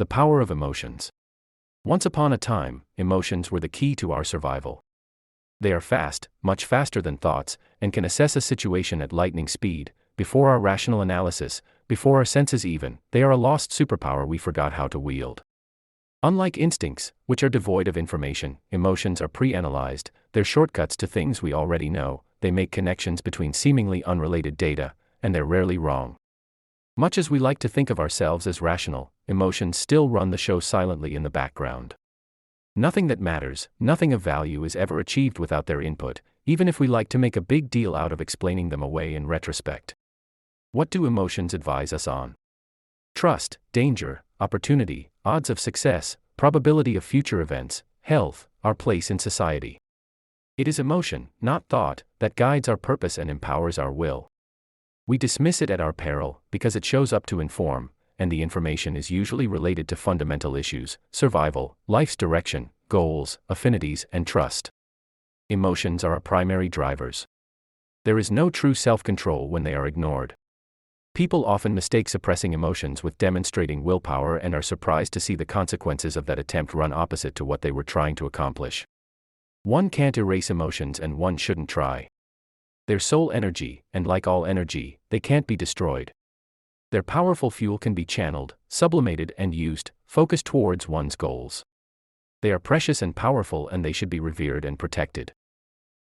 The power of emotions. Once upon a time, emotions were the key to our survival. They are fast, much faster than thoughts, and can assess a situation at lightning speed, before our rational analysis, before our senses even. They are a lost superpower we forgot how to wield. Unlike instincts, which are devoid of information, emotions are pre-analyzed. They're shortcuts to things we already know. They make connections between seemingly unrelated data, and they're rarely wrong. Much as we like to think of ourselves as rational, emotions still run the show silently in the background. Nothing that matters, nothing of value is ever achieved without their input, even if we like to make a big deal out of explaining them away in retrospect. What do emotions advise us on? Trust, danger, opportunity, odds of success, probability of future events, health, our place in society. It is emotion, not thought, that guides our purpose and empowers our will. We dismiss it at our peril, because it shows up to inform, and the information is usually related to fundamental issues: survival, life's direction, goals, affinities, and trust. Emotions are our primary drivers. There is no true self-control when they are ignored. People often mistake suppressing emotions with demonstrating willpower and are surprised to see the consequences of that attempt run opposite to what they were trying to accomplish. One can't erase emotions, and one shouldn't try. They're soul energy, and like all energy, they can't be destroyed. Their powerful fuel can be channeled, sublimated, and used, focused towards one's goals. They are precious and powerful, and they should be revered and protected.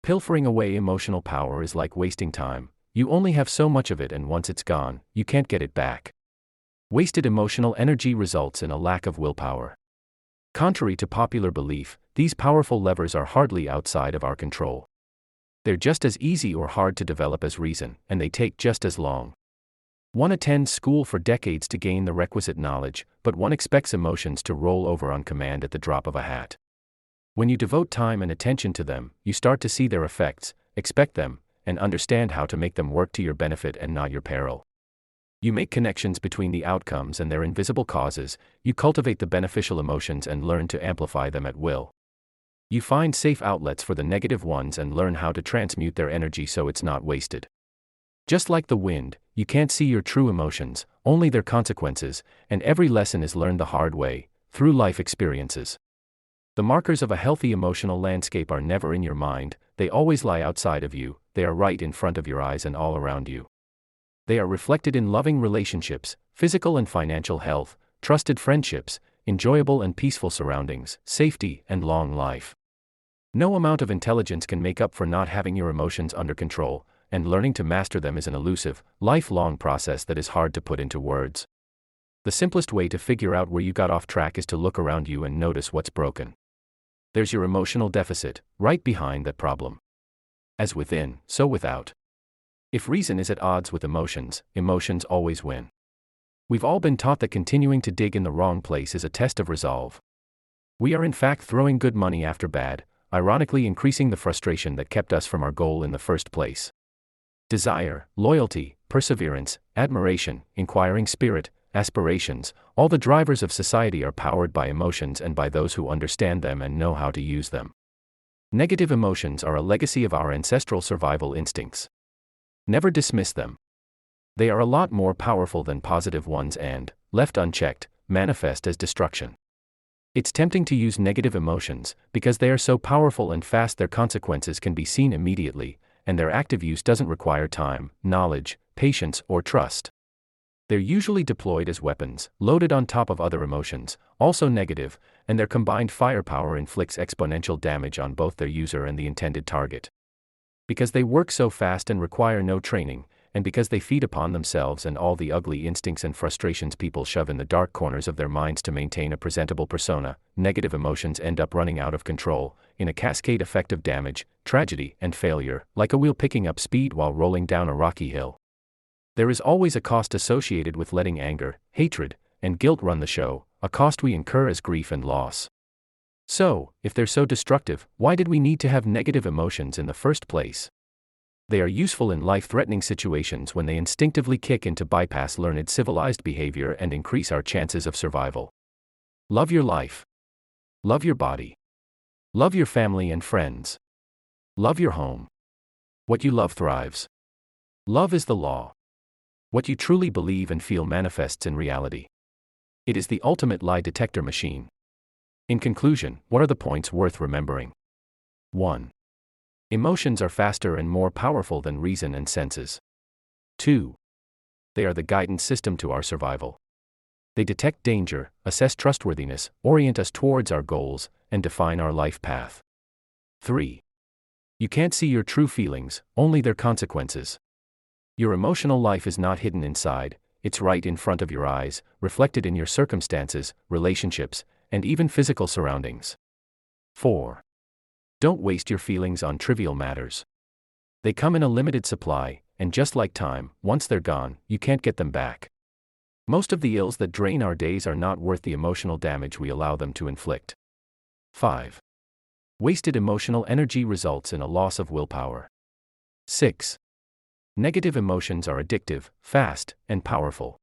Pilfering away emotional power is like wasting time. You only have so much of it, and once it's gone, you can't get it back. Wasted emotional energy results in a lack of willpower. Contrary to popular belief, these powerful levers are hardly outside of our control. They're just as easy or hard to develop as reason, and they take just as long. One attends school for decades to gain the requisite knowledge, but one expects emotions to roll over on command at the drop of a hat. When you devote time and attention to them, you start to see their effects, expect them, and understand how to make them work to your benefit and not your peril. You make connections between the outcomes and their invisible causes. You cultivate the beneficial emotions and learn to amplify them at will. You find safe outlets for the negative ones and learn how to transmute their energy so it's not wasted. Just like the wind, you can't see your true emotions, only their consequences, and every lesson is learned the hard way, through life experiences. The markers of a healthy emotional landscape are never in your mind, they always lie outside of you. They are right in front of your eyes and all around you. They are reflected in loving relationships, physical and financial health, trusted friendships, enjoyable and peaceful surroundings, safety, and long life. No amount of intelligence can make up for not having your emotions under control, and learning to master them is an elusive, lifelong process that is hard to put into words. The simplest way to figure out where you got off track is to look around you and notice what's broken. There's your emotional deficit, right behind that problem. As within, so without. If reason is at odds with emotions, emotions always win. We've all been taught that continuing to dig in the wrong place is a test of resolve. We are in fact throwing good money after bad, ironically increasing the frustration that kept us from our goal in the first place. Desire, loyalty, perseverance, admiration, inquiring spirit, aspirations, all the drivers of society are powered by emotions and by those who understand them and know how to use them. Negative emotions are a legacy of our ancestral survival instincts. Never dismiss them. They are a lot more powerful than positive ones and, left unchecked, manifest as destruction. It's tempting to use negative emotions, because they are so powerful and fast their consequences can be seen immediately, and their active use doesn't require time, knowledge, patience, or trust. They're usually deployed as weapons, loaded on top of other emotions, also negative, and their combined firepower inflicts exponential damage on both their user and the intended target. Because they work so fast and require no training, and because they feed upon themselves and all the ugly instincts and frustrations people shove in the dark corners of their minds to maintain a presentable persona, negative emotions end up running out of control, in a cascade effect of damage, tragedy, and failure, like a wheel picking up speed while rolling down a rocky hill. There is always a cost associated with letting anger, hatred, and guilt run the show, a cost we incur as grief and loss. So, if they're so destructive, why did we need to have negative emotions in the first place? They are useful in life-threatening situations when they instinctively kick in to bypass learned civilized behavior and increase our chances of survival. Love your life. Love your body. Love your family and friends. Love your home. What you love thrives. Love is the law. What you truly believe and feel manifests in reality. It is the ultimate lie detector machine. In conclusion, what are the points worth remembering? 1. Emotions are faster and more powerful than reason and senses. 2. They are the guidance system to our survival. They detect danger, assess trustworthiness, orient us towards our goals, and define our life path. 3. You can't see your true feelings, only their consequences. Your emotional life is not hidden inside, it's right in front of your eyes, reflected in your circumstances, relationships, and even physical surroundings. 4. Don't waste your feelings on trivial matters. They come in a limited supply, and just like time, once they're gone, you can't get them back. Most of the ills that drain our days are not worth the emotional damage we allow them to inflict. 5. Wasted emotional energy results in a loss of willpower. 6. Negative emotions are addictive, fast, and powerful.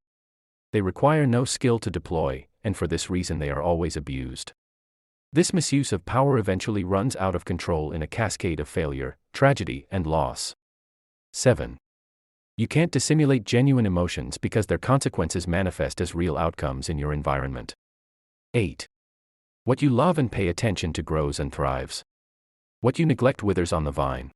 They require no skill to deploy, and for this reason they are always abused. This misuse of power eventually runs out of control in a cascade of failure, tragedy, and loss. 7. You can't dissimulate genuine emotions because their consequences manifest as real outcomes in your environment. 8. What you love and pay attention to grows and thrives. What you neglect withers on the vine.